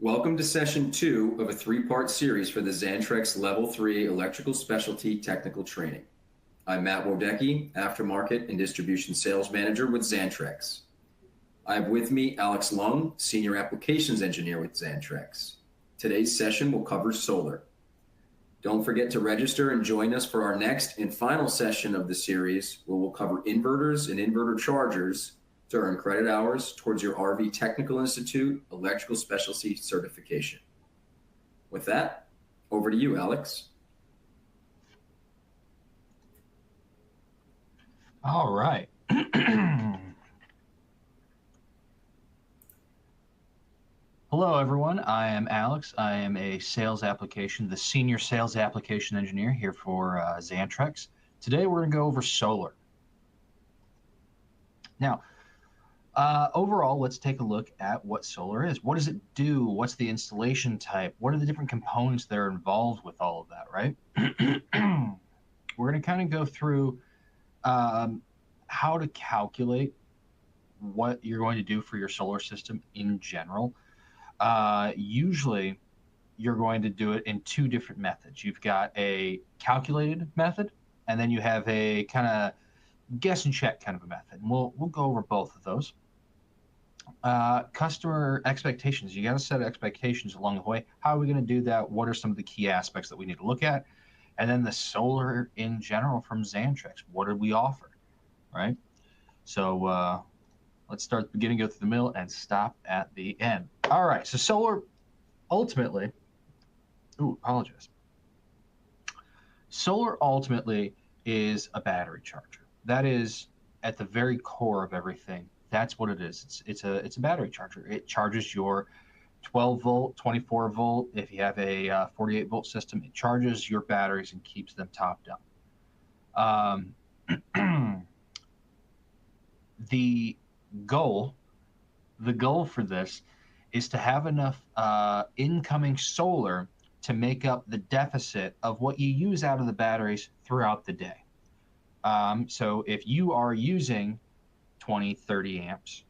Welcome to session 2 of a 3-part series for the Xantrex Level 3 Electrical Specialty Technical Training. I'm Matt Wodecki, Aftermarket and Distribution Sales Manager with Xantrex. I have with me Alex Lung, Senior Applications Engineer with Xantrex. Today's session will cover solar. Don't forget to register and join us for our next and final session of the series, where we'll cover inverters and inverter chargers to earn credit hours towards your RV Technical Institute Electrical Specialty Certification. With that, over to you, Alex. All right. Hello, everyone. I am Alex. I am the Senior Sales Application Engineer here for Xantrex. Today, we're going to go over solar. Now, overall, let's take a look at what solar is. What does it do? What's the installation type? What are the different components that are involved with all of that, right? We're going to kind of go through how to calculate what you're going to do for your solar system in general. Usually, you're going to do it in two different methods. You've got a calculated method, and then you have a kind of guess and check kind of a method. And we'll go over both of those. Customer expectations. You got to set expectations along the way. How are we going to do that? What are some of the key aspects that we need to look at? And then the solar in general from Xantrex. What do we offer, right? So let's start at the beginning, go through the middle, and stop at the end. All right, so solar ultimately, Solar ultimately is a battery charger. That is at the very core of everything. That's what it is. It's a battery charger. It charges your 12 volt, 24 volt. If you have a 48 volt system, it charges your batteries and keeps them topped up. The goal for this is to have enough incoming solar to make up the deficit of what you use out of the batteries throughout the day. So if you are using 20, 30 amps,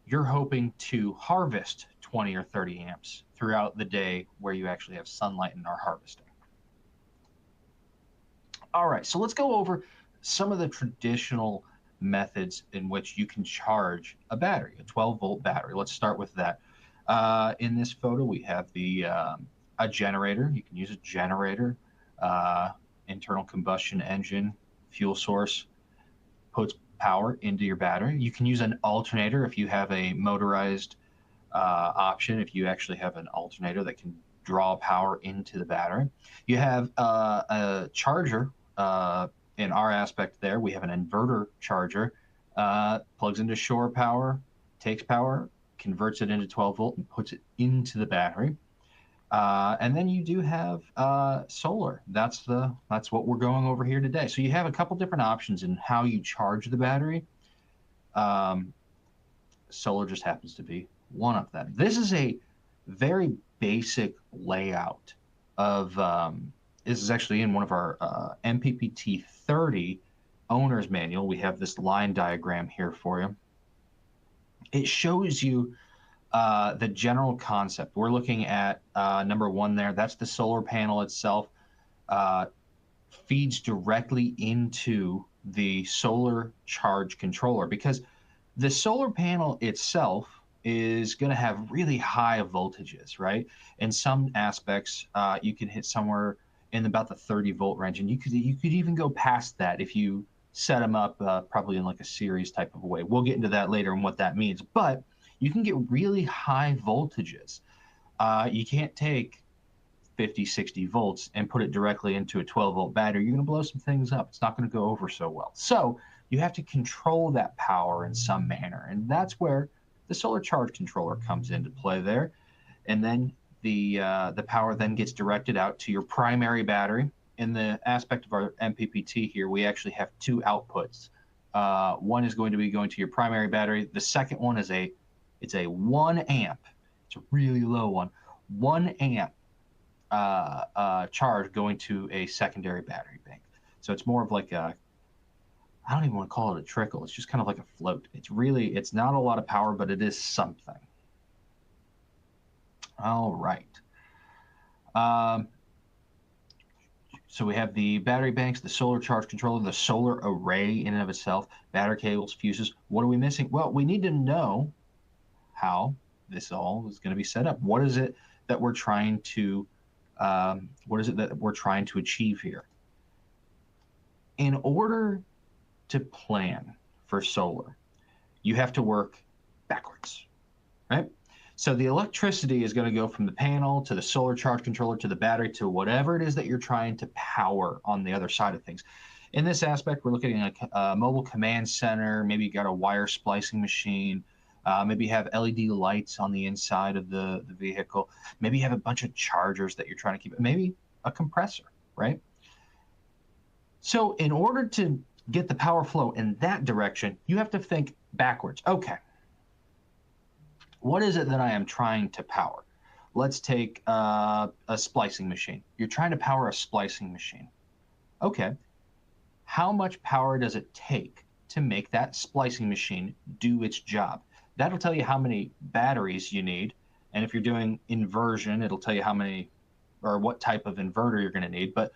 you're hoping to harvest 20 or 30 amps throughout the day where you actually have sunlight and are harvesting. All right, so let's go over some of the traditional methods in which you can charge a battery, a 12-volt battery. Let's start with that. In this photo, we have a generator. You can use a generator, internal combustion engine, fuel source, puts power into your battery. You can use an alternator if you have a motorized option, if you actually have an alternator that can draw power into the battery. You have a charger. In our aspect there, we have an inverter charger, plugs into shore power, takes power, converts it into 12 volt and puts it into the battery. And then you do have solar. That's what we're going over here today. So you have a couple different options in how you charge the battery. Solar just happens to be one of them. This is a very basic layout of this is actually in one of our MPPT 30 owner's manual. We have this line diagram here for you. It shows you the general concept. We're looking at number 1 there. That's the solar panel itself. Feeds directly into the solar charge controller, because the solar panel itself is going to have really high voltages, right? In some aspects, you can hit somewhere in about the 30 volt range, and you could even go past that if you set them up probably in like a series type of a way. We'll get into that later and what that means, but you can get really high voltages. You can't take 50, 60 volts and put it directly into a 12 volt battery. You're going to blow some things up. It's not going to go over so well. So you have to control that power in some manner, and that's where the solar charge controller comes into play there. And then the power then gets directed out to your primary battery. In the aspect of our MPPT here, we actually have 2 outputs. One is going to be going to your primary battery. The second one is it's a 1 amp. It's a really low one. 1 amp charge going to a secondary battery bank. So it's more of like a, I don't even want to call it a trickle. It's just kind of like a float. It's not a lot of power, but it is something. All right. Um, so we have the battery banks, the solar charge controller, the solar array in and of itself, battery cables, fuses. What are we missing? Well, we need to know how this all is going to be set up. What is it that we're trying to achieve here? In order to plan for solar, you have to work backwards, right? So the electricity is going to go from the panel to the solar charge controller to the battery to whatever it is that you're trying to power on the other side of things. In this aspect, we're looking at a mobile command center. Maybe you got a wire splicing machine. Maybe you have LED lights on the inside of the vehicle. Maybe you have a bunch of chargers that you're trying to keep. Maybe a compressor, right? So in order to get the power flow in that direction, you have to think backwards. Okay, what is it that I am trying to power? Let's take a splicing machine. You're trying to power a splicing machine. Okay, how much power does it take to make that splicing machine do its job? That'll tell you how many batteries you need. And if you're doing inversion, it'll tell you how many or what type of inverter you're going to need. But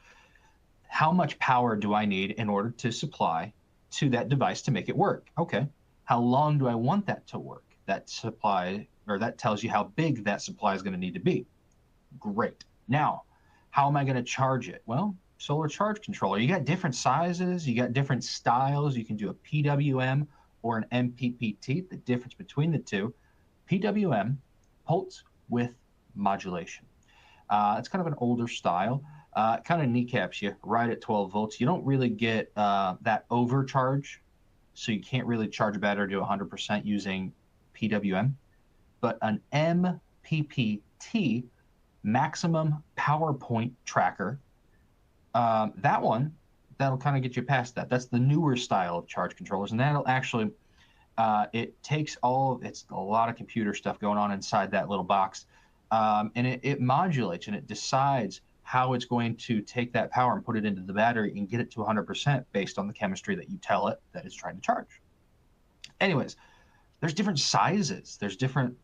how much power do I need in order to supply to that device to make it work? Okay, how long do I want that to work? That supply, or that tells you how big that supply is going to need to be. Great. Now, how am I going to charge it? Well, solar charge controller. You got different sizes, you got different styles. You can do a PWM or an MPPT. The difference between the two, PWM, pulse width modulation. It's kind of an older style. It kind of kneecaps you right at 12 volts. You don't really get that overcharge, so you can't really charge a battery to 100% using PWM. But an MPPT, maximum power point tracker, that'll kind of get you past that. That's the newer style of charge controllers, and that'll actually it takes it's a lot of computer stuff going on inside that little box, and it modulates and it decides how it's going to take that power and put it into the battery and get it to 100% based on the chemistry that you tell it that it's trying to charge. Anyways, there's different sizes. There's different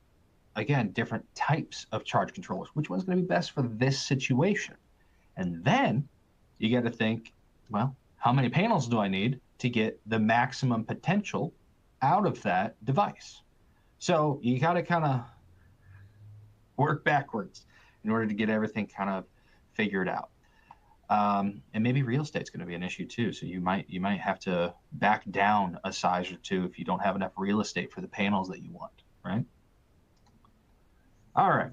types of charge controllers. Which one's going to be best for this situation? And then you got to think, well, how many panels do I need to get the maximum potential out of that device? So you got to kind of work backwards in order to get everything kind of figured out. And maybe real estate's going to be an issue too. So you might have to back down a size or two if you don't have enough real estate for the panels that you want, right? All right.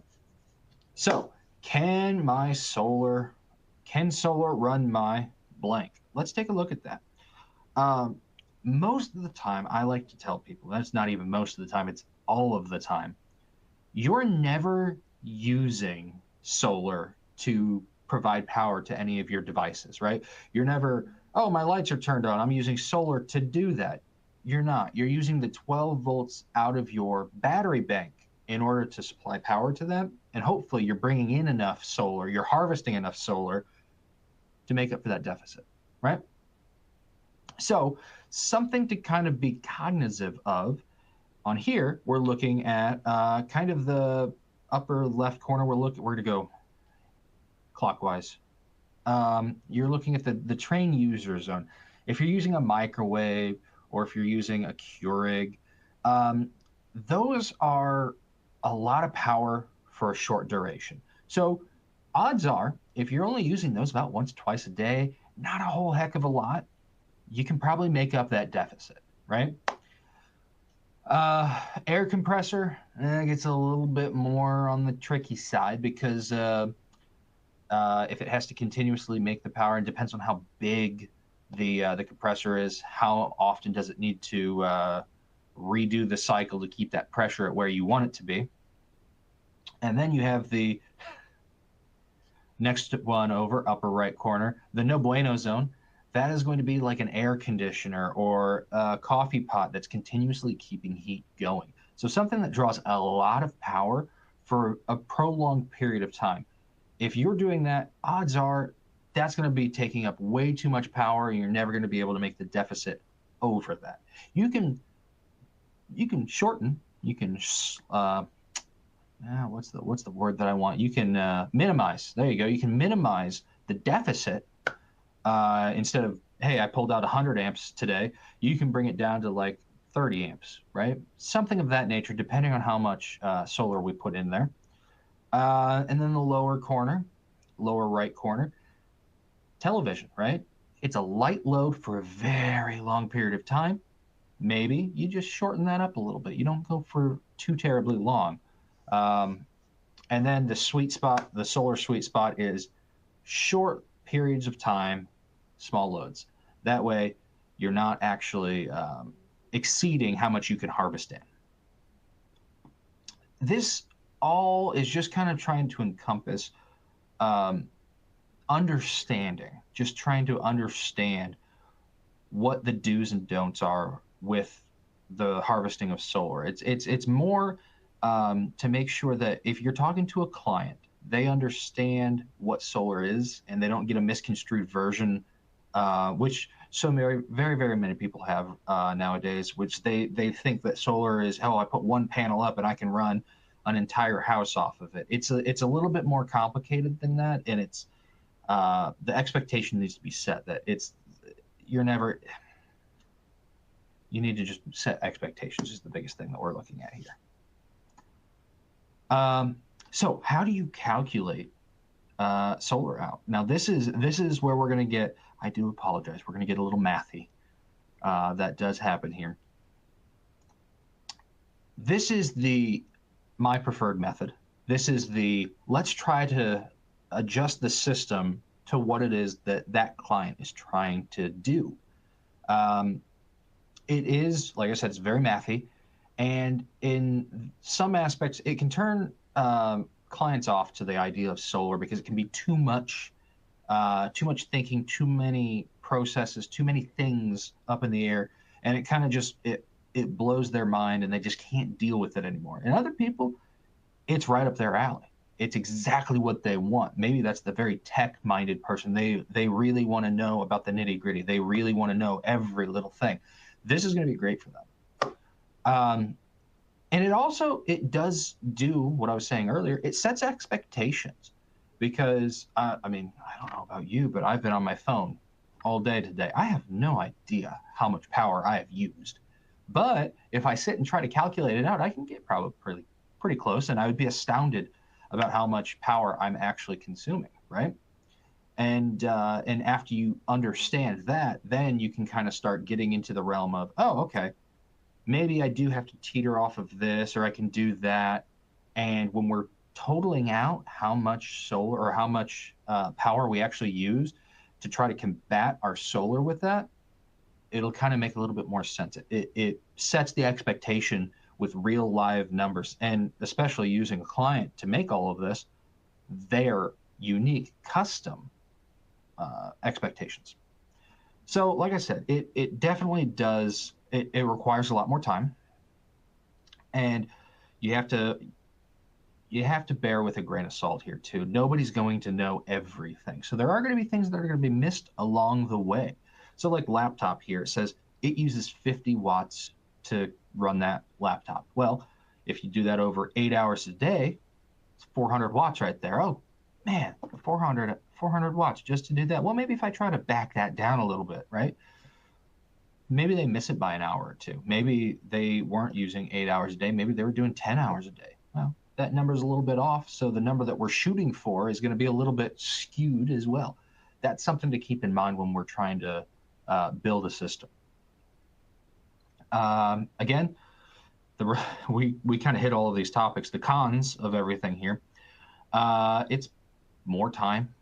So can solar run my blank? Let's take a look at that. Most of the time, I like to tell people, that's not even most of the time, it's all of the time, you're never using solar to provide power to any of your devices, right? You're never, oh, my lights are turned on, I'm using solar to do that. You're not. You're using the 12 volts out of your battery bank in order to supply power to them. And hopefully you're bringing in enough solar, you're harvesting enough solar to make up for that deficit, right? So something to kind of be cognizant of on here, we're looking at kind of the upper left corner. We're going to go clockwise. You're looking at the train user zone. If you're using a microwave or if you're using a Keurig, those are a lot of power for a short duration. So odds are, if you're only using those about once, twice a day, not a whole heck of a lot, you can probably make up that deficit, right? Air compressor gets a little bit more on the tricky side because if it has to continuously make the power, it depends on how big the compressor is, how often does it need to redo the cycle to keep that pressure at where you want it to be. And then you have the next one over, upper right corner, the no bueno zone. That is going to be like an air conditioner or a coffee pot that's continuously keeping heat going. So something that draws a lot of power for a prolonged period of time. If you're doing that, odds are that's going to be taking up way too much power and you're never going to be able to make the deficit over that. You can shorten, you can what's the word that I want? You can minimize. There you go. You can minimize the deficit instead of, hey, I pulled out 100 amps today. You can bring it down to like 30 amps, right? Something of that nature, depending on how much solar we put in there. And then the lower right corner, television, right? It's a light load for a very long period of time. Maybe you just shorten that up a little bit. You don't go for too terribly long. Um, and then the sweet spot, the solar sweet spot is short periods of time, small loads. That way, you're not actually exceeding how much you can harvest in. This all is just kind of trying to encompass um, understanding, just trying to understand what the do's and don'ts are with the harvesting of solar. It's more to make sure that if you're talking to a client, they understand what solar is and they don't get a misconstrued version, which so very many people have nowadays, which they think that solar is, oh, I put one panel up and I can run an entire house off of it. It's a little bit more complicated than that, and it's the expectation needs to be set that you're never you need to just set expectations is the biggest thing that we're looking at here. So how do you calculate solar out? Now this is where we're going to get. I do apologize. We're going to get a little mathy. That does happen here. This is my preferred method. This is let's try to adjust the system to what it is that client is trying to do. It is, like I said, it's very mathy, and in some aspects, it can turn clients off to the idea of solar because it can be too much thinking, too many processes, too many things up in the air, and it kind of just it blows their mind, and they just can't deal with it anymore. And other people, it's right up their alley. It's exactly what they want. Maybe that's the very tech-minded person. They really want to know about the nitty-gritty. They really want to know every little thing. This is going to be great for them. And it does do what I was saying earlier. It sets expectations because, I mean, I don't know about you, but I've been on my phone all day today. I have no idea how much power I have used. But if I sit and try to calculate it out, I can get probably pretty close, and I would be astounded about how much power I'm actually consuming, right? And after you understand that, then you can kind of start getting into the realm of, oh, okay, maybe I do have to teeter off of this, or I can do that. And when we're totaling out how much solar or how much power we actually use to try to combat our solar with that, it'll kind of make a little bit more sense. It sets the expectation with real live numbers, and especially using a client to make all of this, their unique custom expectations. So like I said, it definitely does, it requires a lot more time, and you have to bear with a grain of salt here too. Nobody's going to know everything. So there are going to be things that are going to be missed along the way. So like laptop here, it says it uses 50 watts to run that laptop. Well, if you do that over 8 hours a day, it's 400 watts right there. Oh man, 400 watts just to do that. Well, maybe if I try to back that down a little bit, right? Maybe they miss it by an hour or two. Maybe they weren't using 8 hours a day. Maybe they were doing 10 hours a day. Well, that number is a little bit off. So the number that we're shooting for is going to be a little bit skewed as well. That's something to keep in mind when we're trying to build a system. Again, we kind of hit all of these topics. The cons of everything here, it's more time.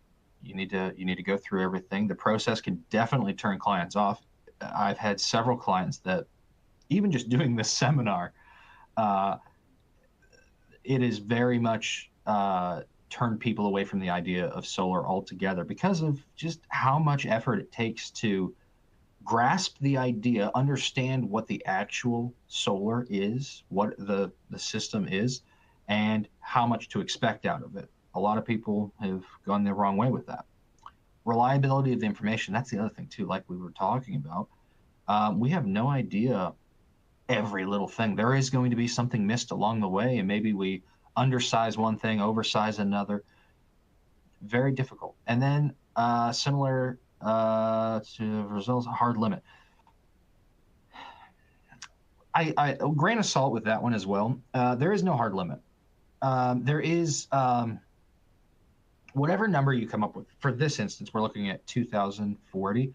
You need to go through everything. The process can definitely turn clients off. I've had several clients that even just doing this seminar, it is very much turned people away from the idea of solar altogether because of just how much effort it takes to grasp the idea, understand what the actual solar is, what the system is, and how much to expect out of it. A lot of people have gone the wrong way with that. Reliability of the information, that's the other thing too, like we were talking about. We have no idea every little thing. There is going to be something missed along the way, and maybe we undersize one thing, oversize another. Very difficult. And then similar to results, hard limit. I grain of salt with that one as well. There is no hard limit. There is whatever number you come up with. For this instance, we're looking at 2040.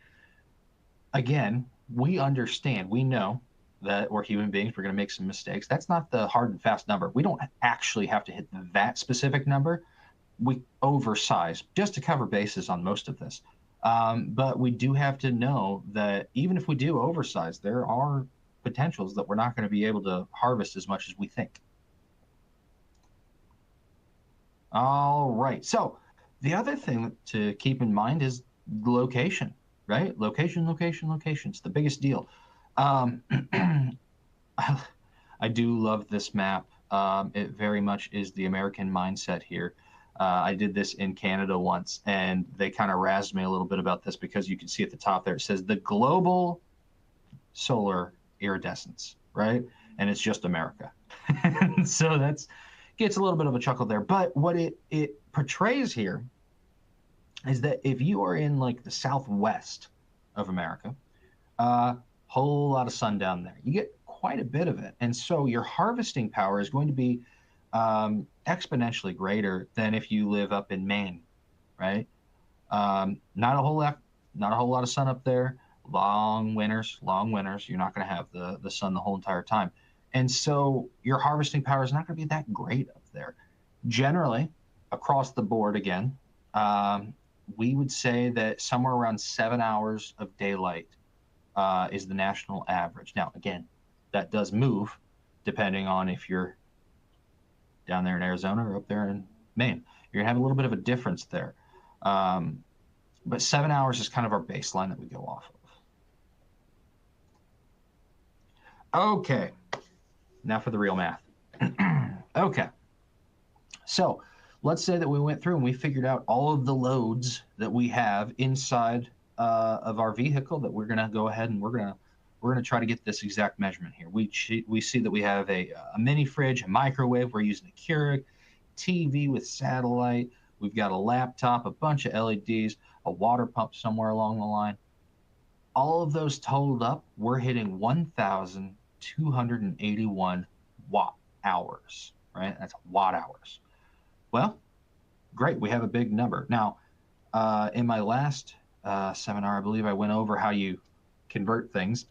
Again, we understand, we know that we're human beings, we're going to make some mistakes. That's not the hard and fast number. We don't actually have to hit that specific number. We oversize just to cover bases on most of this. But we do have to know that even if we do oversize, there are potentials that we're not going to be able to harvest as much as we think. All right. So the other thing to keep in mind is location, right? Location, location, location. It's the biggest deal. I do love this map. It very much is the American mindset here. I did this in Canada once, and they kind of razzed me a little bit about this because you can see at the top there, it says the global solar iridescence, right? And it's just America. So that's gets a little bit of a chuckle there. But what it portrays here is that if you are in like the southwest of America, whole lot of sun down there. You get quite a bit of it. And so your harvesting power is going to be exponentially greater than if you live up in Maine, right? Not a whole lot of sun up there. Long winters. You're not going to have the sun the whole entire time. And so your harvesting power is not going to be that great up there. Generally, across the board again, we would say that somewhere around 7 hours of daylight is the national average. Now, again, that does move depending on if you're down there in Arizona or up there in Maine. You're going to have a little bit of a difference there. But 7 hours is kind of our baseline that we go off of. Okay, now for the real math. Okay, so let's say that we went through and we figured out all of the loads that we have inside of our vehicle that we're going to go ahead and we're going to try to get this exact measurement here. We see that we have a mini fridge, a microwave. We're using a Keurig, TV with satellite. We've got a laptop, a bunch of LEDs, a water pump somewhere along the line. All of those totaled up, we're hitting 1,281 watt hours, right? That's watt hours. Well, great. We have a big number. Now, in my last seminar, I believe I went over how you convert things.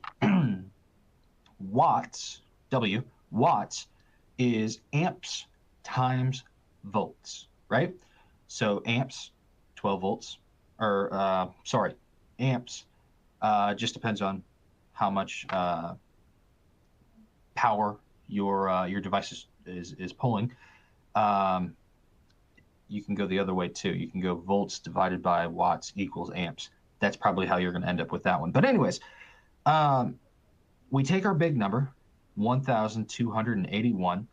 Watts is amps times volts, right? So amps, 12 volts, or amps, just depends on how much power your device is pulling. You can go the other way too. You can go volts divided by watts equals amps. That's probably how you're going to end up with that one. But anyways, we take our big number, 1,281.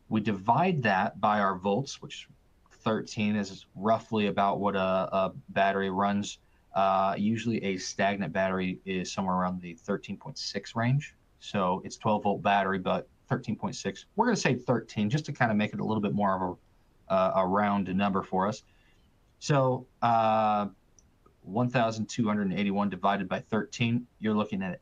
We divide that by our volts, which 13 is roughly about what a battery runs. Usually a stagnant battery is somewhere around the 13.6 range. So it's 12-volt battery, but 13.6. We're going to say 13 just to kind of make it a little bit more of a round number for us. So 1,281 divided by 13, you're looking at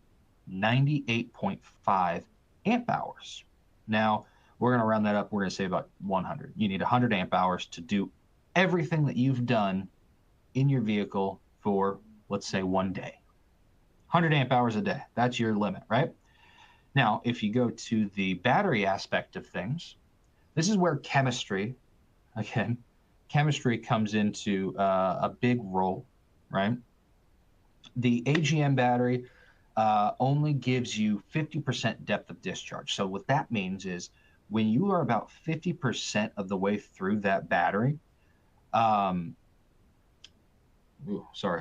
98.5 amp hours. Now, we're going to round that up. We're going to say about 100. You need 100 amp hours to do everything that you've done in your vehicle for, let's say, one day. 100 amp hours a day. That's your limit, right? Now, if you go to the battery aspect of things, this is where chemistry comes into a big role, right? The AGM battery only gives you 50% depth of discharge. So what that means is when you are about 50% of the way through that battery, sorry,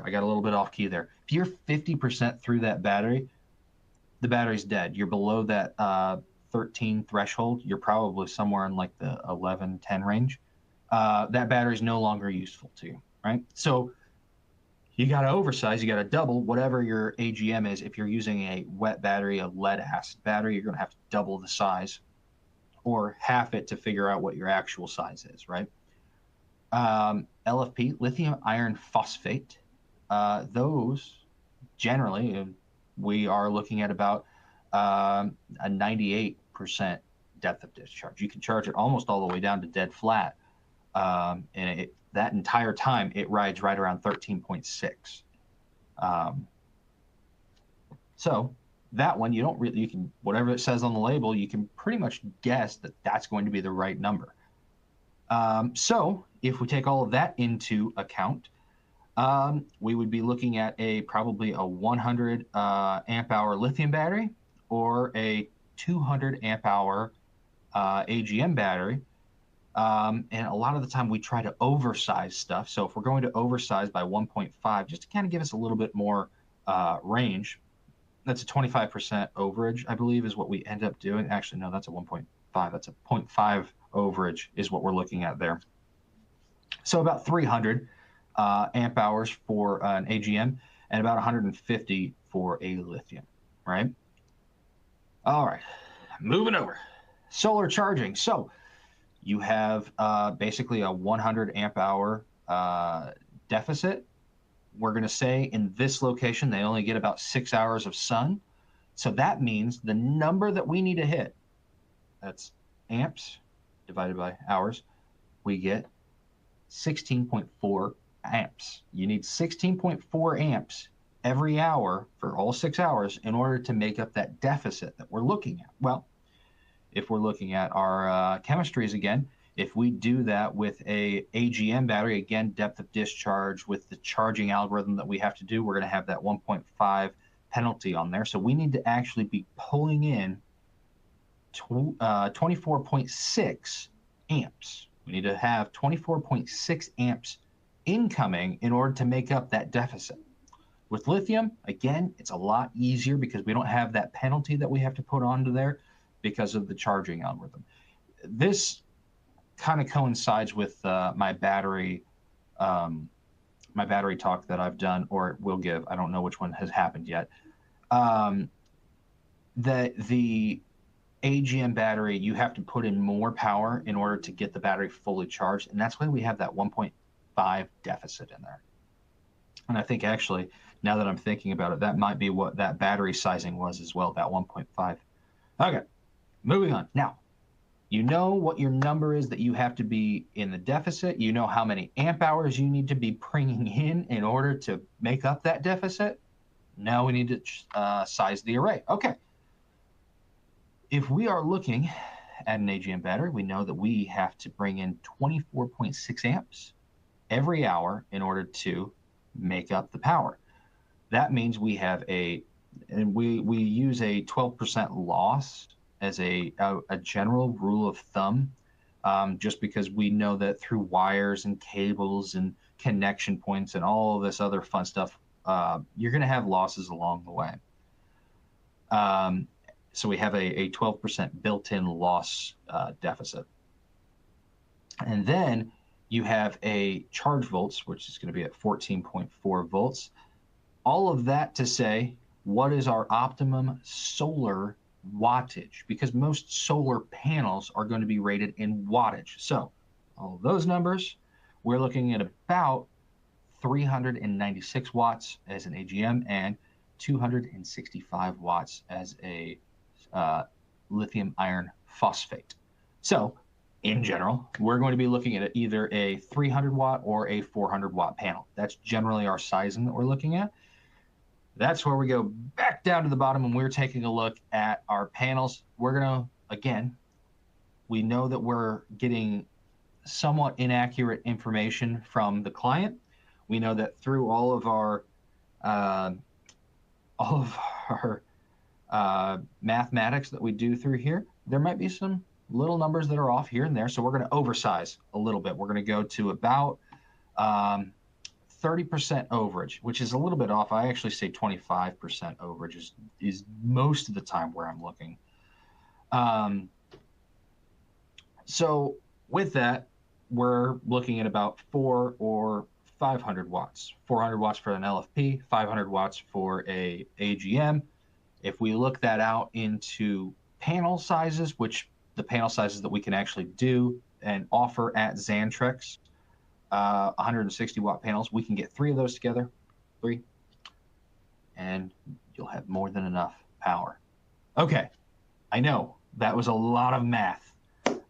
I got a little bit off key there. If you're 50% through that battery, the battery's dead. You're below that 13 threshold. You're probably somewhere in like the 11, 10 range. That battery is no longer useful to you, right? So you got to oversize, you got to double whatever your AGM is. If you're using a wet battery, a lead acid battery, you're going to have to double the size. or half it to figure out what your actual size is, right? LFP, lithium iron phosphate, those generally, we are looking at about a 98% depth of discharge. You can charge it almost all the way down to dead flat. And that entire time, it rides right around 13.6. So that one, you don't really, you can, whatever it says on the label, you can pretty much guess that that's going to be the right number. So if we take all of that into account, we would be looking at probably a 100 amp hour lithium battery or a 200 amp hour AGM battery. And a lot of the time we try to oversize stuff. So if we're going to oversize by 1.5, just to kind of give us a little bit more range, that's a 25% overage, I believe, is what we end up doing. Actually, no, that's a 1.5. That's a 0.5 overage is what we're looking at there. So about 300 amp hours for an AGM and about 150 for a lithium, right? All right, moving over. Solar charging. So you have basically a 100 amp hour deficit. We're going to say in this location, they only get about 6 hours of sun. So that means the number that we need to hit, that's amps divided by hours, we get 16.4 amps. You need 16.4 amps every hour for all 6 hours in order to make up that deficit that we're looking at. Well, if we're looking at our chemistries again, if we do that with a AGM battery, again, depth of discharge with the charging algorithm that we have to do, we're going to have that 1.5 penalty on there. So we need to actually be pulling in 24.6 amps. We need to have 24.6 amps incoming in order to make up that deficit. With lithium, again, it's a lot easier because we don't have that penalty that we have to put onto there because of the charging algorithm. This kind of coincides with my battery talk that I've done or will give. I don't know which one has happened yet. The AGM battery, you have to put in more power in order to get the battery fully charged, and that's why we have that 1.5 deficit in there. And I think actually, now that I'm thinking about it, that might be what that battery sizing was as well, that 1.5. Okay, moving on. Now, you know what your number is that you have to be in the deficit. You know how many amp hours you need to be bringing in order to make up that deficit. Now we need to size the array. Okay. If we are looking at an AGM battery, we know that we have to bring in 24.6 amps every hour in order to make up the power. That means we have we use a 12% loss as a general rule of thumb, just because we know that through wires and cables and connection points and all of this other fun stuff, you're going to have losses along the way. So we have a 12% built-in loss deficit. And then you have a charge volts, which is going to be at 14.4 volts. All of that to say, what is our optimum solar wattage? Because most solar panels are going to be rated in wattage. So all of those numbers, we're looking at about 396 watts as an AGM and 265 watts as a lithium iron phosphate. So in general, we're going to be looking at either a 300 watt or a 400 watt panel. That's generally our sizing that we're looking at. That's where we go back down to the bottom and we're taking a look at our panels. We're going to, again, we know that we're getting somewhat inaccurate information from the client. We know that through all of our mathematics that we do through here, there might be some little numbers that are off here and there. So we're going to oversize a little bit. We're going to go to about 30% overage, which is a little bit off. I actually say 25% overage is most of the time where I'm looking. So with that, we're looking at about 400 or 500 watts. 400 watts for an LFP, 500 watts for a AGM. If we look that out into panel sizes, which the panel sizes that we can actually do and offer at Xantrex, 160 watt panels. We can get 3 of those together, 3, and you'll have more than enough power. Okay, I know that was a lot of math,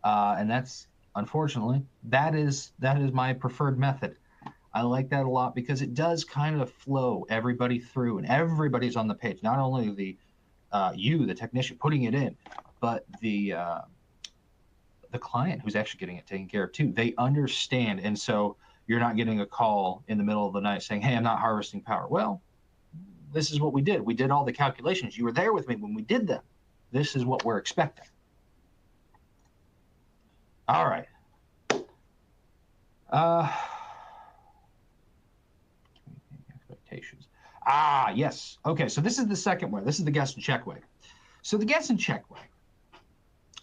and that's, unfortunately, that is my preferred method. I like that a lot because it does kind of flow everybody through, and everybody's on the page. Not only the technician putting it in, but the client who's actually getting it taken care of too. They understand, and so you're not getting a call in the middle of the night saying, "Hey, I'm not harvesting power." Well, this is what we did. We did all the calculations. You were there with me when we did them. This is what we're expecting. All right. Expectations. Yes. Okay, so this is the second way. This is the guess and check way. So the guess and check way.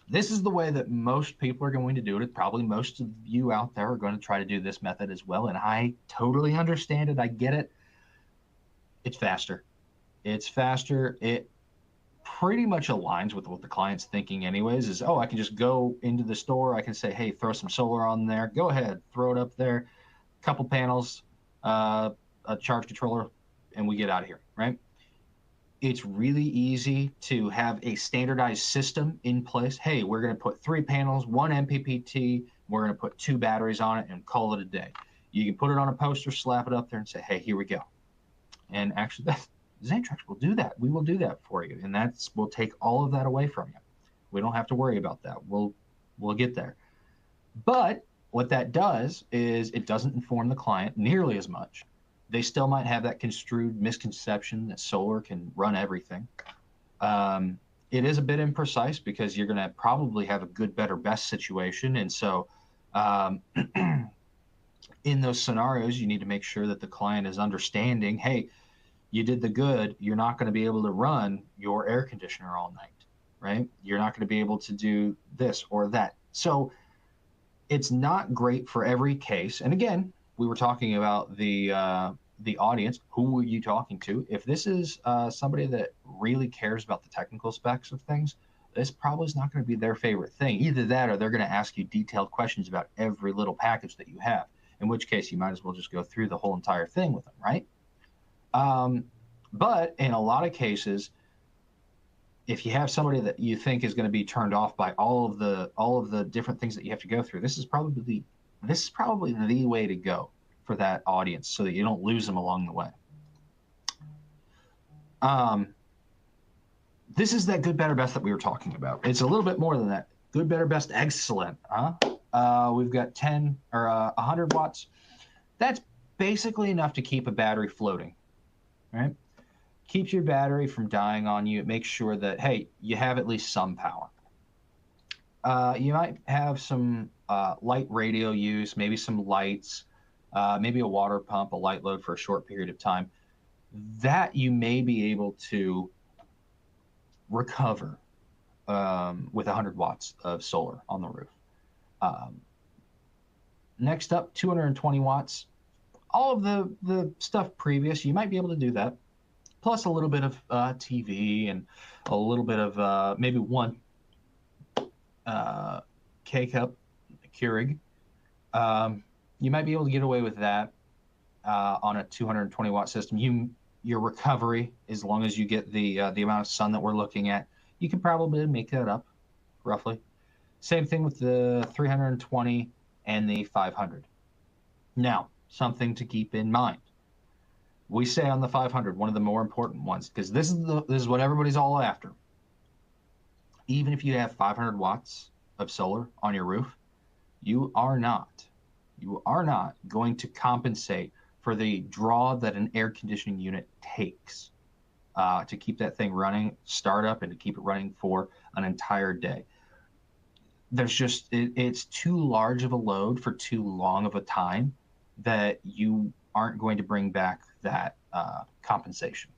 This is the way that most people are going to do it. Probably most of you out there are going to try to do this method as well. And I totally understand it. I get it. It's faster. It's faster. It pretty much aligns with what the client's thinking anyways, is, oh, I can just go into the store. I can say, hey, throw some solar on there. Go ahead, throw it up there. Couple panels, a charge controller, and we get out of here, right? It's really easy to have a standardized system in place. Hey, we're going to put 3 panels, 1 MPPT. We're going to put 2 batteries on it and call it a day. You can put it on a poster, slap it up there, and say, hey, here we go. And actually, Xantrex will do that. We will do that for you, and we'll take all of that away from you. We don't have to worry about that. We'll get there. But what that does is it doesn't inform the client nearly as much. They still might have that construed misconception that solar can run everything. It is a bit imprecise because you're going to probably have a good, better, best situation. And so in those scenarios, you need to make sure that the client is understanding, hey, you did the good, you're not going to be able to run your air conditioner all night, right? You're not going to be able to do this or that. So it's not great for every case. And again, we were talking about the audience. Who are you talking to? If this is somebody that really cares about the technical specs of things, this probably is not going to be their favorite thing. Either that or they're going to ask you detailed questions about every little package that you have, in which case you might as well just go through the whole entire thing with them, right? But in a lot of cases, if you have somebody that you think is going to be turned off by all of the different things that you have to go through, this is probably the way to go for that audience, so that you don't lose them along the way. This is that good, better, best that we were talking about. It's a little bit more than that. Good, better, best, excellent. We've got 10 or 100 watts. That's basically enough to keep a battery floating, right? Keeps your battery from dying on you. It makes sure that, hey, you have at least some power. You might have some light radio use, maybe some lights, maybe a water pump, a light load for a short period of time. That you may be able to recover with 100 watts of solar on the roof. Next up, 220 watts. All of the stuff previous, you might be able to do that. Plus a little bit of TV and a little bit of maybe one K-Cup Keurig. You might be able to get away with that on a 220 watt system. Your recovery, as long as you get the amount of sun that we're looking at, you can probably make that up, roughly. Same thing with the 320 and the 500. Now, something to keep in mind. We say on the 500, one of the more important ones, because this is what everybody's all after. Even if you have 500 watts of solar on your roof, you are not going to compensate for the draw that an air conditioning unit takes to keep that thing running, start up, and to keep it running for an entire day. It's too large of a load for too long of a time that you aren't going to bring back that compensation.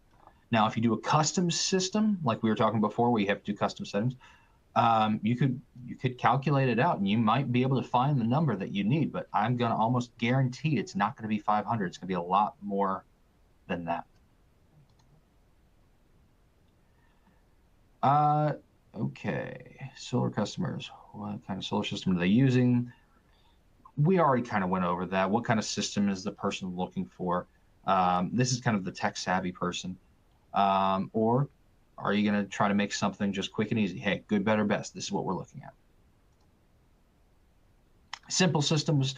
Now, if you do a custom system, like we were talking before, where you have to do custom settings, you could calculate it out, and you might be able to find the number that you need. But I'm going to almost guarantee it's not going to be 500. It's going to be a lot more than that. Okay, solar customers. what kind of solar system are they using? We already kind of went over that. What kind of system is the person looking for? This is kind of the tech savvy person. Or are you going to try to make something just quick and easy? Hey, good, better, best. This is what we're looking at. Simple systems.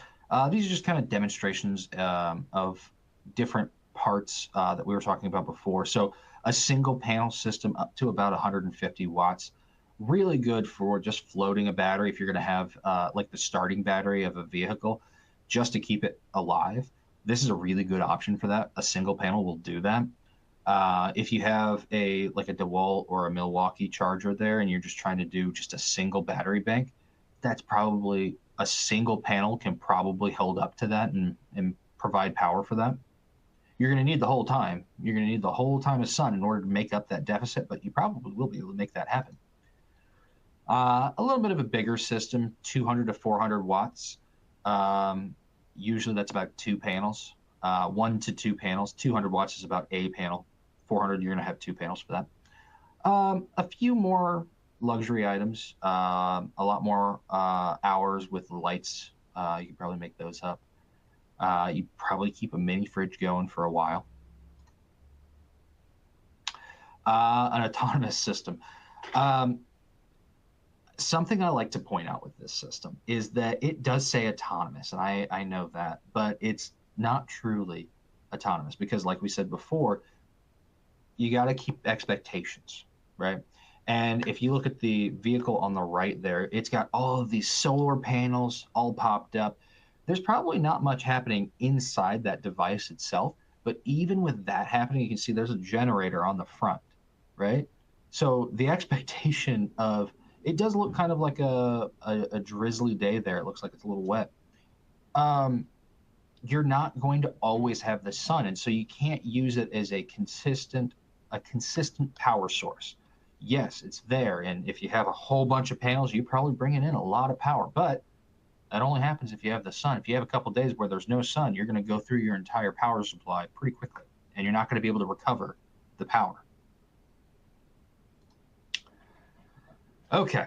These are just kind of demonstrations of different parts that we were talking about before. So a single panel system up to about 150 watts. Really good for just floating a battery if you're going to have like the starting battery of a vehicle just to keep it alive. This is a really good option for that. A single panel will do that. If you have a DeWalt or a Milwaukee charger there and you're just trying to do just a single battery bank, that's probably a single panel can probably hold up to that and provide power for that. You're going to need the whole time. You're going to need the whole time of sun in order to make up that deficit, but you probably will be able to make that happen. A little bit of a bigger system, 200 to 400 watts. Usually that's about 2 panels, 1 to 2 panels. 200 watts is about a panel. 400, you're going to have 2 panels for that. A few more luxury items, a lot more hours with lights. You can probably make those up. You probably keep a mini fridge going for a while. An autonomous system. Something I like to point out with this system is that it does say autonomous, and I know that, but it's not truly autonomous because, like we said before, you got to keep expectations, right? And if you look at the vehicle on the right there, it's got all of these solar panels all popped up. There's probably not much happening inside that device itself, but even with that happening, you can see there's a generator on the front, right? So the expectation of it does look kind of like a drizzly day there. It looks like it's a little wet. You're not going to always have the sun, and so you can't use it as a consistent power source. Yes, it's there, and if you have a whole bunch of panels, you're probably bringing in a lot of power, but that only happens if you have the sun. If you have a couple of days where there's no sun, you're going to go through your entire power supply pretty quickly, and you're not going to be able to recover the power. Okay.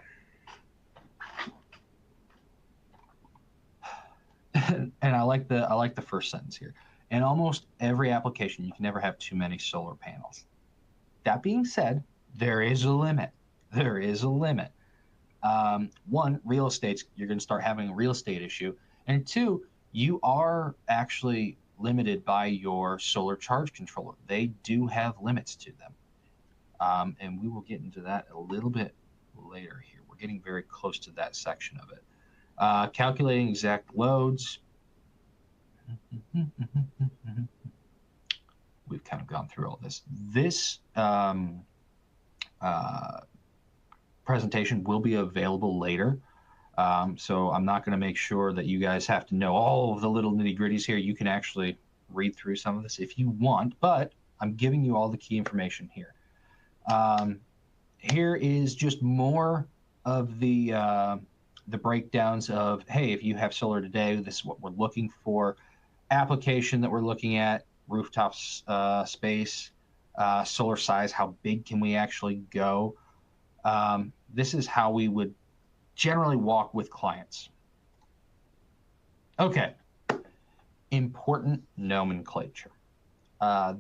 And I like the first sentence here. In almost every application, you can never have too many solar panels. That being said, there is a limit. There is a limit. One, real estate, you're going to start having a real estate issue. And two, you are actually limited by your solar charge controller. They do have limits to them. And we will get into that a little bit later here. We're getting very close to that section of it. Calculating exact loads. We've kind of gone through all this. This presentation will be available later. So I'm not going to make sure that you guys have to know all of the little nitty gritties here. You can actually read through some of this if you want, but I'm giving you all the key information here. Here is just more of the breakdowns of, hey, if you have solar today, this is what we're looking for. Application that we're looking at, rooftop space, solar size, how big can we actually go? This is how we would generally walk with clients. Okay, important nomenclature.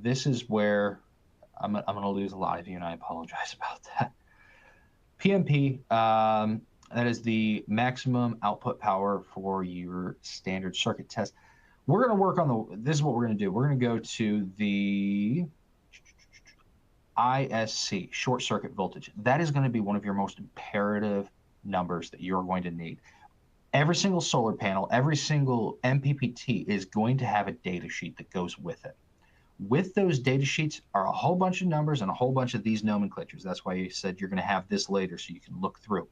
This is where I'm going to lose a lot of you, and I apologize about that. PMP, that is the maximum output power for your standard circuit test. We're going to work on this is what we're going to do. We're going to go to the ISC, short circuit voltage. That is going to be one of your most imperative numbers that you're going to need. Every single solar panel, every single MPPT is going to have a data sheet that goes with it. With those data sheets are a whole bunch of numbers and a whole bunch of these nomenclatures. That's why you said you're going to have this later so you can look through.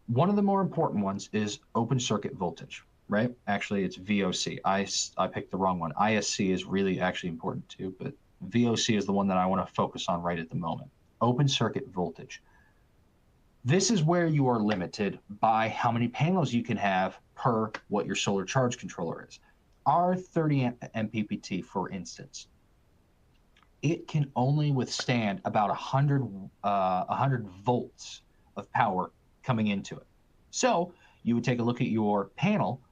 One of the more important ones is open circuit voltage, right? Actually, it's VOC. I picked the wrong one. ISC is really actually important too, but VOC is the one that I want to focus on right at the moment. Open circuit voltage. This is where you are limited by how many panels you can have per what your solar charge controller is. Our 30 MPPT, for instance, it can only withstand about 100 volts of power coming into it. So you would take a look at your panel.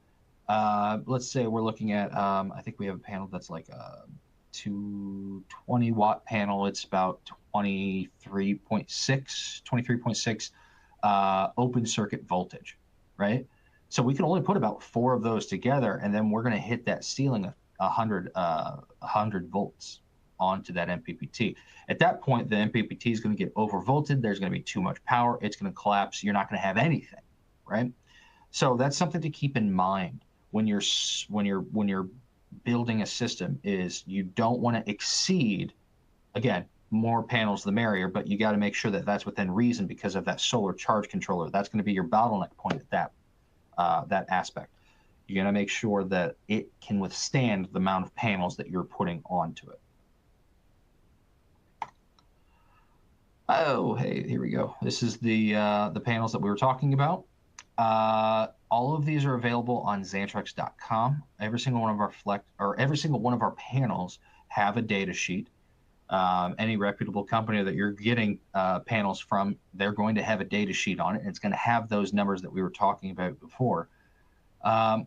Let's say we're looking at, I think we have a panel that's like a 220 watt panel. It's about 23.6 open circuit voltage, right? So we can only put about 4 of those together, and then we're going to hit that ceiling of 100 volts onto that MPPT. At that point, the MPPT is going to get overvolted. There's going to be too much power. It's going to collapse. You're not going to have anything, right? So that's something to keep in mind when you're building a system. Is you don't want to exceed, again, more panels the merrier, but you got to make sure that that's within reason because of that solar charge controller. That's going to be your bottleneck point at that aspect. You're going to make sure that it can withstand the amount of panels that you're putting onto it. Oh, hey, here we go. This is the panels that we were talking about. All of these are available on Xantrex.com. Every single one of our panels have a data sheet. Any reputable company that you're getting panels from, they're going to have a data sheet on it, and it's going to have those numbers that we were talking about before.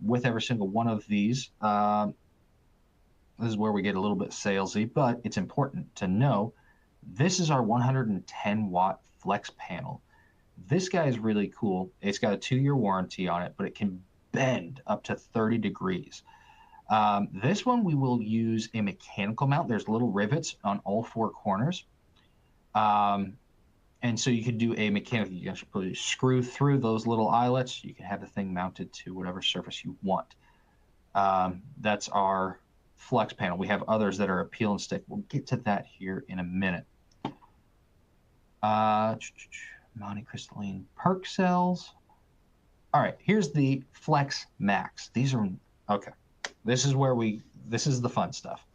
With every single one of these, this is where we get a little bit salesy, but it's important to know this is our 110 watt flex panel. This guy is really cool. It's got a 2-year warranty on it, but it can bend up to 30 degrees. This one we will use a mechanical mount. There's little rivets on all 4 corners. And so you could do a mechanical, you can screw through those little eyelets. You can have the thing mounted to whatever surface you want. That's our flex panel. We have others that are a peel and stick. We'll get to that here in a minute. Monocrystalline perk cells. All right, here's the Flex Max. These are, okay. This is the fun stuff.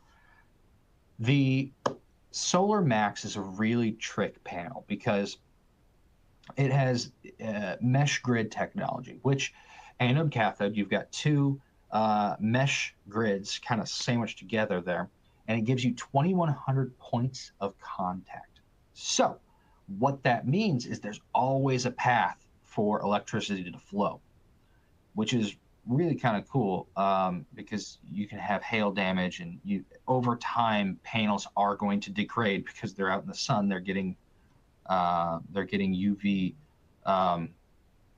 The Solar Max is a really trick panel because it has mesh grid technology, which anode cathode, you've got 2 mesh grids kind of sandwiched together there, and it gives you 2,100 points of contact. So what that means is there's always a path for electricity to flow, which is really kind of cool because you can have hail damage, and over time panels are going to degrade because they're out in the sun. They're getting UV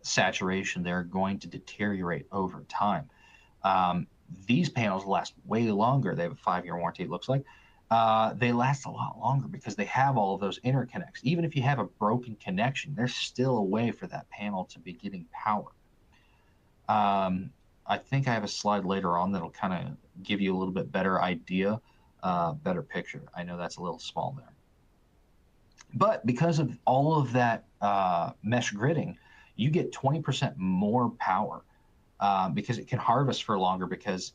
saturation. They're going to deteriorate over time. These panels last way longer. They have a 5-year warranty, it looks like. They last a lot longer because they have all of those interconnects. Even if you have a broken connection, there's still a way for that panel to be getting power. I think I have a slide later on that'll kind of give you a little bit better idea, better picture. I know that's a little small there. But because of all of that mesh gridding, you get 20% more power because it can harvest for longer because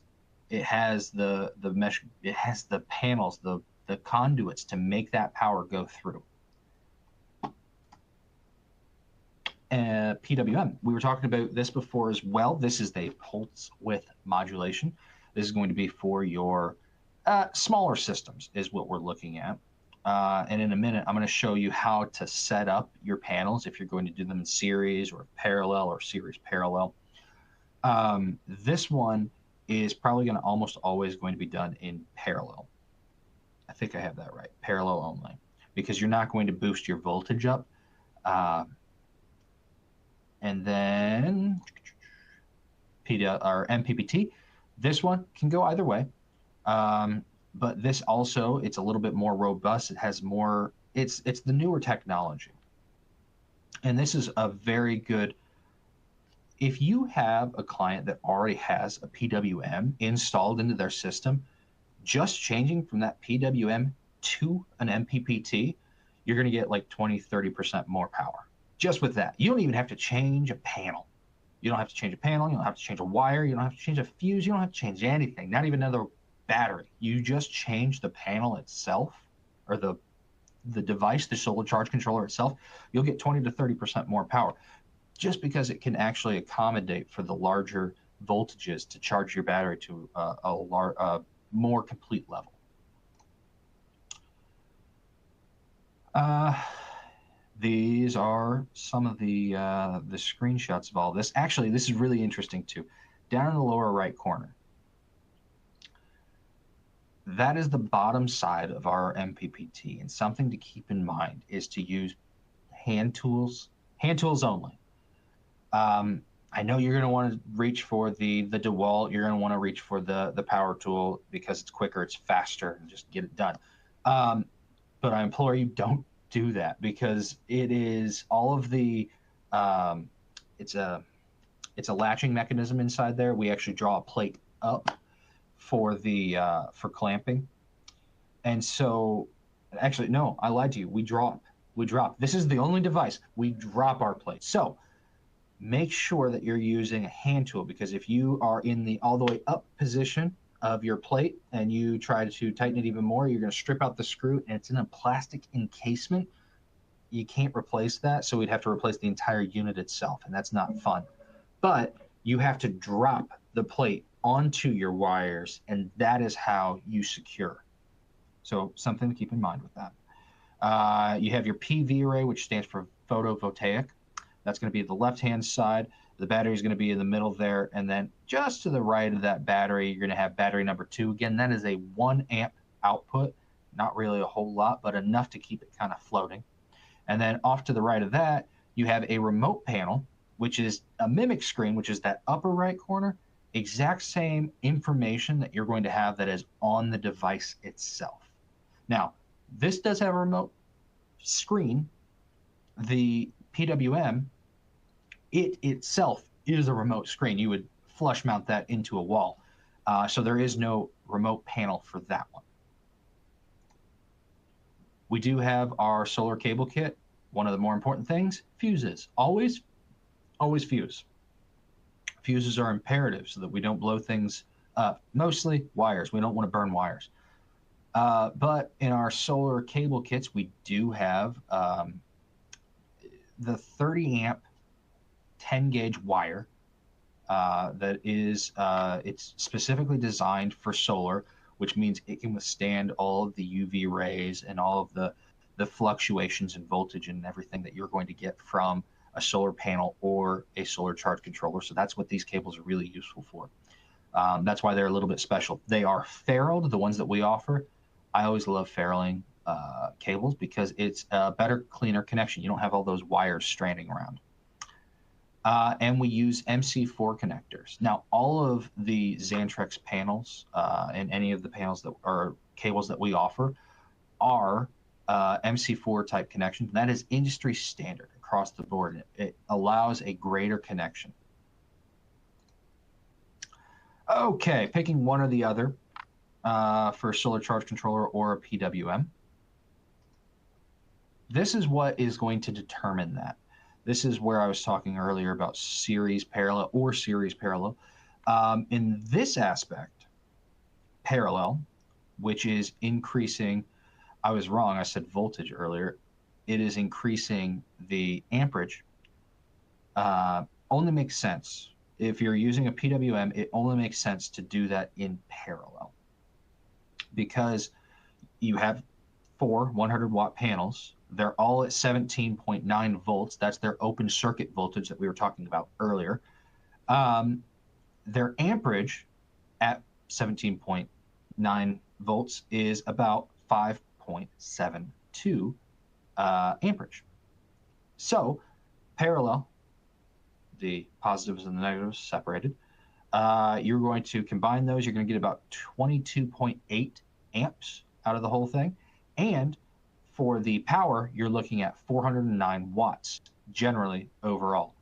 it has the mesh, it has the panels, the conduits to make that power go through. PWM, we were talking about this before as well. This is the pulse width modulation. This is going to be for your smaller systems is what we're looking at. And in a minute, I'm going to show you how to set up your panels if you're going to do them in series or parallel or series parallel. This one is probably going to almost always going to be done in parallel. I think I have that right, parallel only, because you're not going to boost your voltage up. And then MPPT, this one can go either way. But this also, it's a little bit more robust. It has more, it's the newer technology. And this is a very good, if you have a client that already has a PWM installed into their system, just changing from that PWM to an MPPT, you're going to get like 20-30% more power. Just with that. You don't even have to change a panel. You don't have to change a panel. You don't have to change a wire. You don't have to change a fuse. You don't have to change anything, not even another battery. You just change the panel itself, or the device, the solar charge controller itself. You'll get 20-30% more power, just because it can actually accommodate for the larger voltages to charge your battery to a more complete level. These are some of the screenshots of all this. Actually, this is really interesting too. Down in the lower right corner, that is the bottom side of our MPPT. And something to keep in mind is to use hand tools only. I know you're going to want to reach for the DeWalt. You're going to want to reach for the power tool because it's quicker, it's faster, and just get it done. But I implore you, don't do that because it is all of the it's a latching mechanism inside there. We actually draw a plate up for the for clamping, and so actually no, I lied to you. We drop. This is the only device we drop our plate. So make sure that you're using a hand tool because if you are in the all the way up position of your plate and you try to tighten it even more, you're going to strip out the screw and it's in a plastic encasement. You can't replace that, so we'd have to replace the entire unit itself, and that's not fun. But you have to drop the plate onto your wires, and that is how you secure. So something to keep in mind with that. You have your PV array, which stands for photovoltaic. That's going to be the left-hand side. The battery is going to be in the middle there. And then just to the right of that battery, you're going to have battery number 2. Again, that is a 1 amp output. Not really a whole lot, but enough to keep it kind of floating. And then off to the right of that, you have a remote panel, which is a mimic screen, which is that upper right corner. Exact same information that you're going to have that is on the device itself. Now, this does have a remote screen. The PWM, it itself is a remote screen. You would flush mount that into a wall. So there is no remote panel for that one. We do have our solar cable kit. One of the more important things, fuses. Always fuse. Fuses are imperative so that we don't blow things up. Mostly wires. We don't want to burn wires. But in our solar cable kits, we do have the 30 amp 10 gauge wire that is it's specifically designed for solar, which means it can withstand all of the UV rays and all of the fluctuations in voltage and everything that you're going to get from a solar panel or a solar charge controller. So that's what these cables are really useful for. That's why they're a little bit special. They are ferruled, the ones that we offer. I always love ferruling cables because it's a better, cleaner connection. You don't have all those wires stranding around. And we use MC4 connectors. Now, all of the Xantrex panels and any of the panels that are cables that we offer are MC4 type connections. That is industry standard across the board. It allows a greater connection. Okay, picking one or the other for a solar charge controller or a PWM. This is what is going to determine that. This is where I was talking earlier about series parallel or series parallel. In this aspect, parallel, which is increasing, I was wrong, I said voltage earlier. It is increasing the amperage. Only makes sense. If you're using a PWM, it only makes sense to do that in parallel because you have 4 100-watt panels. They're all at 17.9 volts. That's their open circuit voltage that we were talking about earlier. Their amperage at 17.9 volts is about 5.72 amperage. So parallel, the positives and the negatives separated. You're going to combine those. You're going to get about 22.8 amps out of the whole thing. And for the power, you're looking at 409 watts generally overall.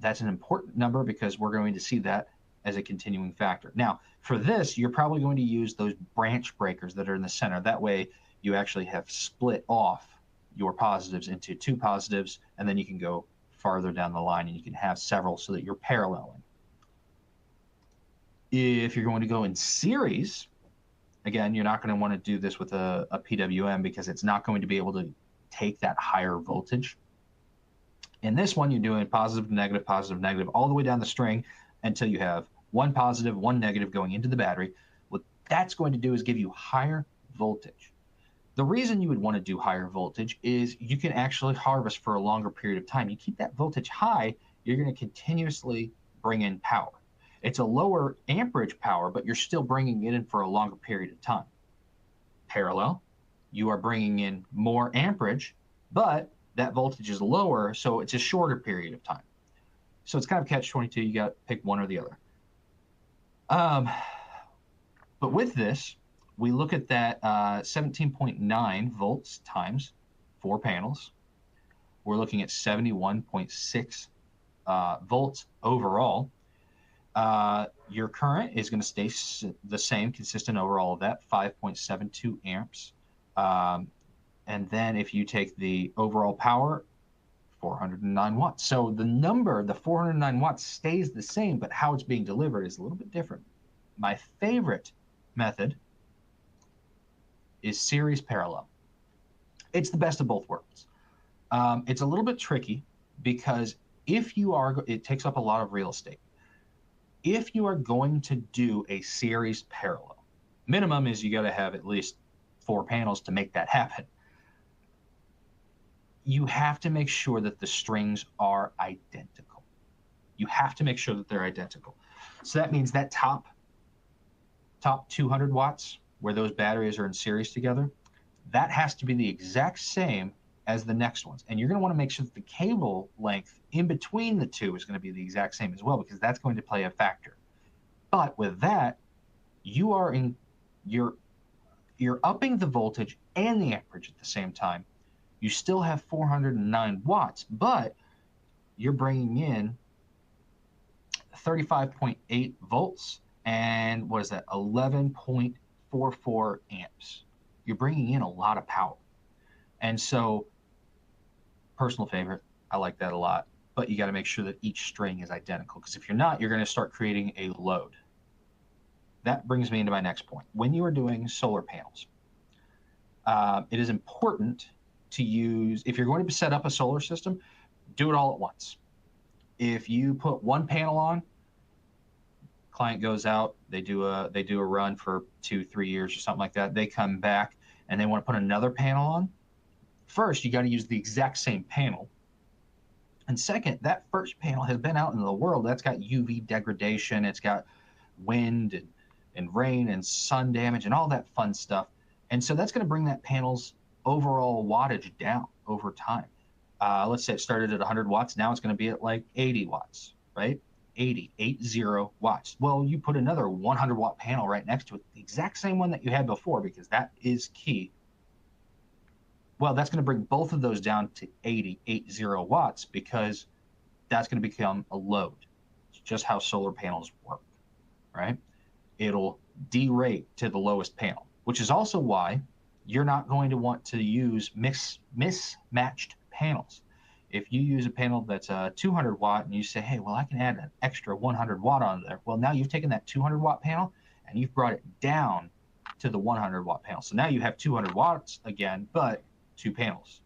That's an important number because we're going to see that as a continuing factor. Now, for this, you're probably going to use those branch breakers that are in the center. That way, you actually have split off your positives into 2 positives, and then you can go farther down the line and you can have several so that you're paralleling. If you're going to go in series, again, you're not going to want to do this with a PWM because it's not going to be able to take that higher voltage. In this one, you're doing positive, negative, all the way down the string until you have 1 positive, 1 negative going into the battery. What that's going to do is give you higher voltage. The reason you would want to do higher voltage is you can actually harvest for a longer period of time. You keep that voltage high, you're going to continuously bring in power. It's a lower amperage power, but you're still bringing it in for a longer period of time. Parallel, you are bringing in more amperage, but that voltage is lower, so it's a shorter period of time. So it's kind of catch-22. You got to pick one or the other. But with this, we look at that 17.9 volts times 4 panels. We're looking at 71.6 volts overall. Your current is going to stay the same, consistent over all of that, 5.72 amps. And then if you take the overall power, 409 watts. So the number, the 409 watts stays the same, but how it's being delivered is a little bit different. My favorite method is series parallel. It's the best of both worlds. It's a little bit tricky because it takes up a lot of real estate. If you are going to do a series parallel, minimum is you got to have at least 4 panels to make that happen. You have to make sure that the strings are identical. You have to make sure that they're identical. So that means that top 200 watts, where those batteries are in series together, that has to be the exact same as the next ones. And you're going to want to make sure that the cable length in between the two is going to be the exact same as well, because that's going to play a factor. But with that, you're upping the voltage and the amperage at the same time. You still have 409 watts, but you're bringing in 35.8 volts and what is that, 11.44 amps. You're bringing in a lot of power. And so, personal favorite, I like that a lot, but you got to make sure that each string is identical, because if you're not, you're going to start creating a load. That brings me into my next point. When you are doing solar panels, it is important to use, if you're going to set up a solar system, do it all at once. If you put one panel on, client goes out, they do a run for 2-3 years or something like that, they come back and they want to put another panel on. First, you got to use the exact same panel. And second, that first panel has been out in the world. That's got UV degradation, it's got wind and rain and sun damage and all that fun stuff. And so that's going to bring that panel's overall wattage down over time. Let's say it started at 100 watts. Now it's going to be at like 80 watts, right? 80 watts. Well, you put another 100 watt panel right next to it, the exact same one that you had before, because that is key. Well, that's going to bring both of those down to 80 watts, because that's going to become a load. It's just how solar panels work, right? It'll derate to the lowest panel, which is also why you're not going to want to use mismatched panels. If you use a panel that's a 200 watt and you say, hey, well, I can add an extra 100 watt on there. Well, now you've taken that 200 watt panel and you've brought it down to the 100 watt panel. So now you have 200 watts again, but 2 panels.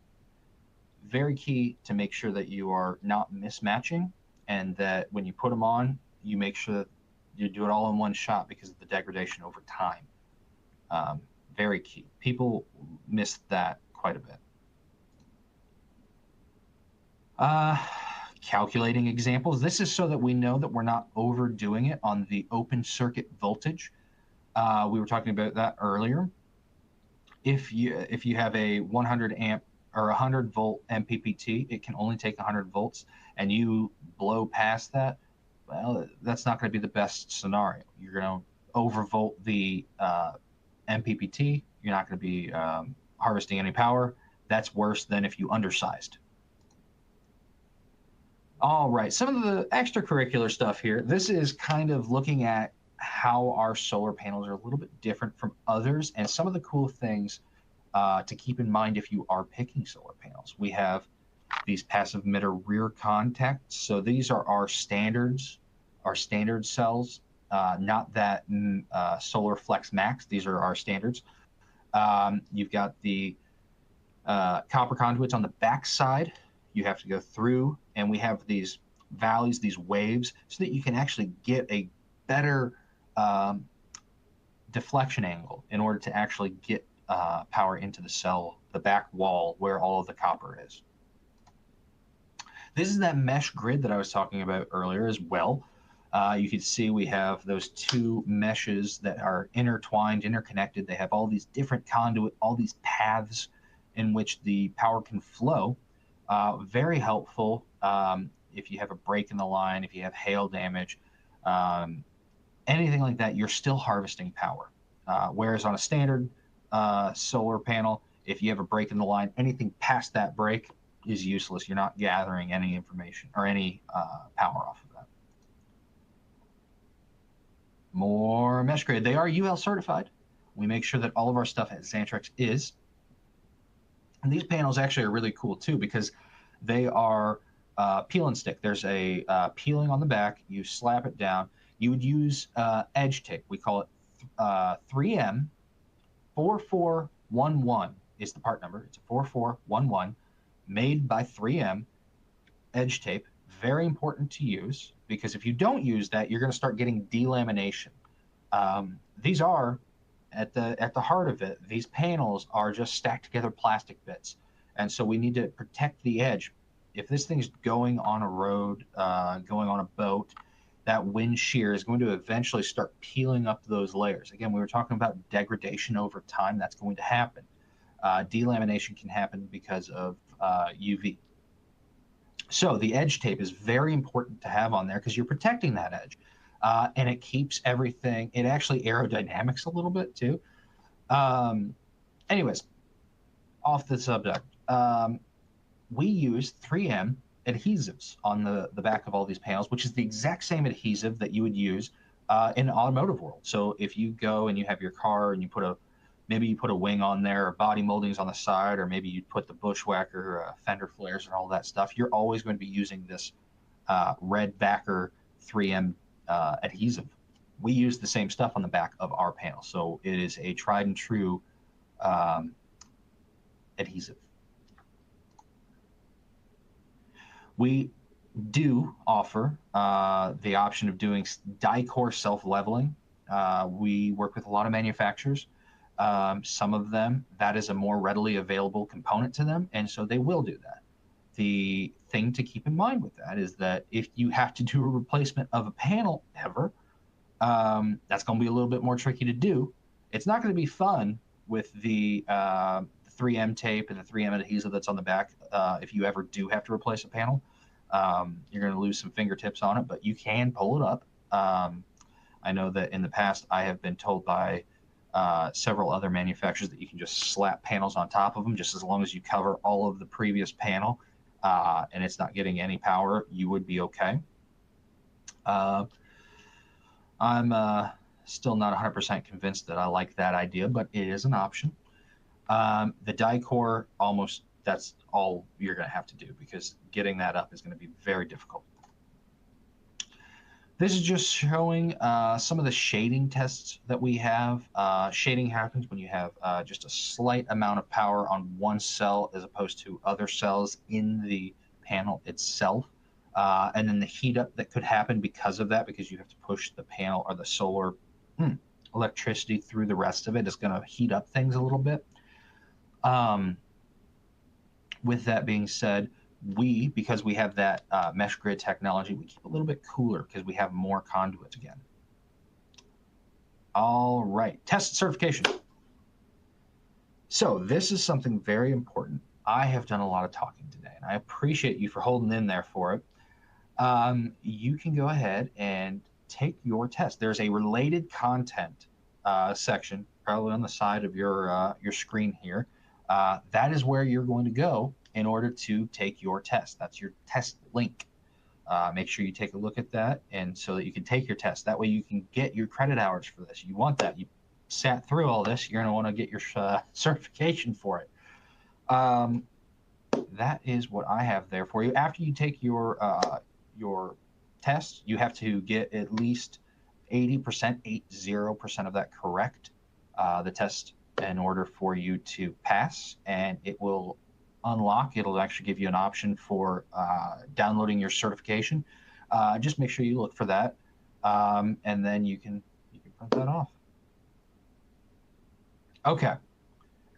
Very key to make sure that you are not mismatching, and that when you put them on, you make sure that you do it all in one shot because of the degradation over time. Very key. People miss that quite a bit. Calculating examples. This is so that we know that we're not overdoing it on the open circuit voltage. We were talking about that earlier. If you have a 100 amp or 100 volt MPPT, it can only take 100 volts, and you blow past that, well, that's not going to be the best scenario. You're going to overvolt the MPPT. You're not going to be harvesting any power. That's worse than if you undersized. All right, some of the extracurricular stuff here. This is kind of looking at how our solar panels are a little bit different from others, and some of the cool things to keep in mind if you are picking solar panels. We have these passive emitter rear contacts. So these are our standards, our standard cells, not that Solar Flex Max. These are our standards. You've got the copper conduits on the back side. You have to go through, and we have these valleys, these waves, so that you can actually get a better deflection angle in order to actually get power into the cell, the back wall where all of the copper is. This is that mesh grid that I was talking about earlier as well. You can see we have those two meshes that are intertwined, interconnected. They have all these different conduit, all these paths in which the power can flow. Very helpful if you have a break in the line, if you have hail damage, anything like that, you're still harvesting power. Whereas on a standard solar panel, if you have a break in the line, anything past that break is useless. You're not gathering any information or any power off of that. More mesh grid. They are UL certified. We make sure that all of our stuff at Xantrex is. And these panels actually are really cool too because they are peel and stick. There's a peeling on the back. You slap it down. You would use edge tape. We call it 3M 4411 is the part number. It's a 4411 made by 3M edge tape. Very important to use because if you don't use that, you're going to start getting delamination. These are at the heart of it. These panels are just stacked together plastic bits, and so we need to protect the edge. If this thing's going on a road, going on a boat, that wind shear is going to eventually start peeling up those layers. Again, we were talking about degradation over time. That's going to happen. Delamination can happen because of UV. So the edge tape is very important to have on there because you're protecting that edge. And it keeps everything, it actually aerodynamics a little bit too. Anyways, off the subject. We use 3M adhesives on the back of all these panels, which is the exact same adhesive that you would use in the automotive world. So if you go and you have your car and you put maybe you put a wing on there or body moldings on the side, or maybe you put the bushwhacker, fender flares and all that stuff, you're always going to be using this red backer 3M adhesive. We use the same stuff on the back of our panel. So it is a tried and true adhesive. We do offer the option of doing die-core self-leveling. We work with a lot of manufacturers. Some of them, that is a more readily available component to them, and so they will do that. The thing to keep in mind with that is that if you have to do a replacement of a panel ever, that's going to be a little bit more tricky to do. It's not going to be fun with the 3M tape and the 3M adhesive that's on the back. If you ever do have to replace a panel, you're going to lose some fingertips on it, but you can pull it up. I know that in the past I have been told by several other manufacturers that you can just slap panels on top of them, just as long as you cover all of the previous panel and it's not getting any power, you would be okay. I'm still not 100% convinced that I like that idea, but it is an option. The die-core, almost that's all you're going to have to do because getting that up is going to be very difficult. This is just showing some of the shading tests that we have. Shading happens when you have just a slight amount of power on one cell as opposed to other cells in the panel itself. And then the heat up that could happen because of that, because you have to push the panel or the solar electricity through the rest of it, is going to heat up things a little bit. With that being said, because we have that mesh grid technology, we keep a little bit cooler because we have more conduits again. All right, test certification. So this is something very important. I have done a lot of talking today, and I appreciate you for holding in there for it. You can go ahead and take your test. There's a related content section, probably on the side of your screen here. That is where you're going to go in order to take your test. That's your test link. Make sure you take a look at that, and so that you can take your test. That way you can get your credit hours for this. You want that. You sat through all this. You're going to want to get your certification for it. That is what I have there for you. After you take your test, you have to get at least 80% of that correct, the test, in order for you to pass, and it will unlock. It'll actually give you an option for downloading your certification. Just make sure you look for that, and then you can print that off. Okay,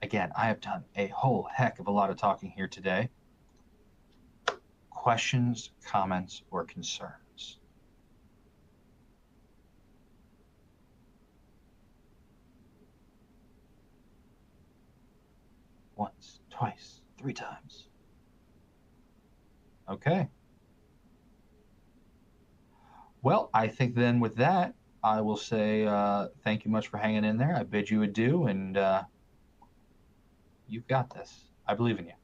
Again, I have done a whole heck of a lot of talking here today. Questions, comments, or concerns? Once, twice, 3 times. Okay. Well, I think then with that, I will say thank you much for hanging in there. I bid you adieu, and you've got this. I believe in you.